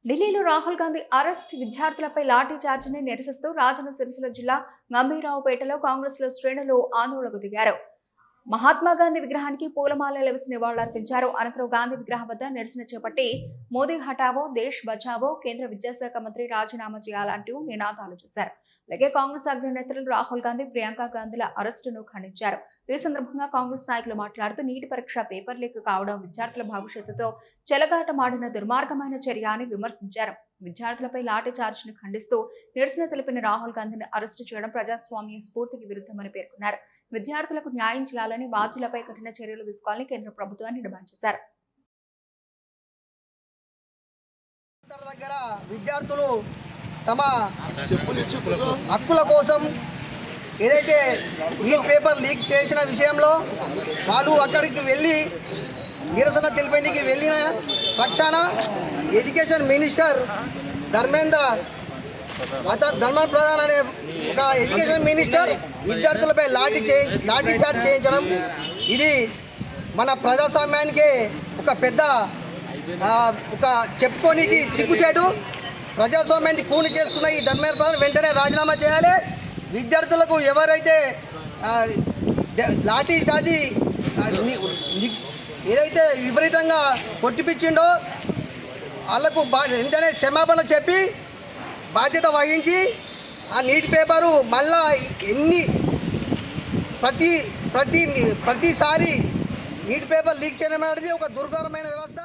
ఢిల్లీలో రాహుల్ గాంధీ అరెస్ట్, విద్యార్థులపై లాఠీ చార్జిని నిరసిస్తూ రాజన్న సిరిసిల్ల జిల్లా గంభీరావుపేటలో కాంగ్రెస్ శ్రేణులు ఆందోళనకు దిగారు. మహాత్మా గాంధీ విగ్రహానికి పూలమాలలు వేసి నివాళులర్పించారు. అనంతరం గాంధీ విగ్రహం వద్ద నిరసన చేపట్టి మోదీ హఠావో, దేశ్ బచావో, కేంద్ర విద్యాశాఖ మంత్రి రాజీనామా చేయాలంటూ నినాదాలు చేశారు. అలాగే కాంగ్రెస్ అగ్రనేతలు రాహుల్ గాంధీ, ప్రియాంక గాంధీల అరెస్టును ఖండించారు. ఈ సందర్భంగా కాంగ్రెస్ నాయకులు మాట్లాడుతూ నీటి పరీక్ష పేపర్ లీక్ కావడం విద్యార్థుల భవిష్యత్తుతో చెలగాటమాడిన దుర్మార్గమైన చర్య అని విమర్శించారు. విద్యార్థులపై లాఠీ చార్జిని ఖండిస్తూ నిరసన తెలిపిన రాహుల్ గాంధీని అరెస్టు చేయడం ప్రజాస్వామ్య స్ఫూర్తికి విరుద్ధమని పేర్కొన్నారు. విద్యార్థులకు న్యాయం చేయాలని, బాధ్యులపై కఠిన చర్యలు తీసుకోవాలని కేంద్ర ప్రభుత్వాన్ని డిమాండ్ చేశారు. విద్యార్థులు తమ హక్కుల కోసం ఏదైతే నీట్ పేపర్ లీక్ చేసిన విషయంలో వాళ్ళు అక్కడికి వెళ్ళి నిరసన తెలిపేందుకు వెళ్ళిన పక్షాన ఎడ్యుకేషన్ మినిస్టర్ ధర్మేంద్ర ప్రధాన్ అనే ఒక ఎడ్యుకేషన్ మినిస్టర్ విద్యార్థులపై లాఠీ చార్జ్ చేయించడం ఇది మన ప్రజాస్వామ్యానికి ఒక పెద్ద ఒక చెప్పుకోనికి సిగ్గుచేటు. ప్రజాస్వామ్యాన్ని కూని చేస్తున్న ఈ ధర్మేంద్ర ప్రధాన్ వెంటనే రాజీనామా చేయాలి. విద్యార్థులకు ఎవరైతే లాఠీ చార్జీ ఏదైతే విపరీతంగా కొట్టిపించిండో వాళ్ళకు వెంటనే క్షమాపణ చెప్పి బాధ్యత వహించి ఆ నీట్ పేపరు మళ్ళా ప్రతిసారి నీట్ పేపర్ లీక్ చేయడం అనేది ఒక దుర్ఘరమైన వ్యవస్థ.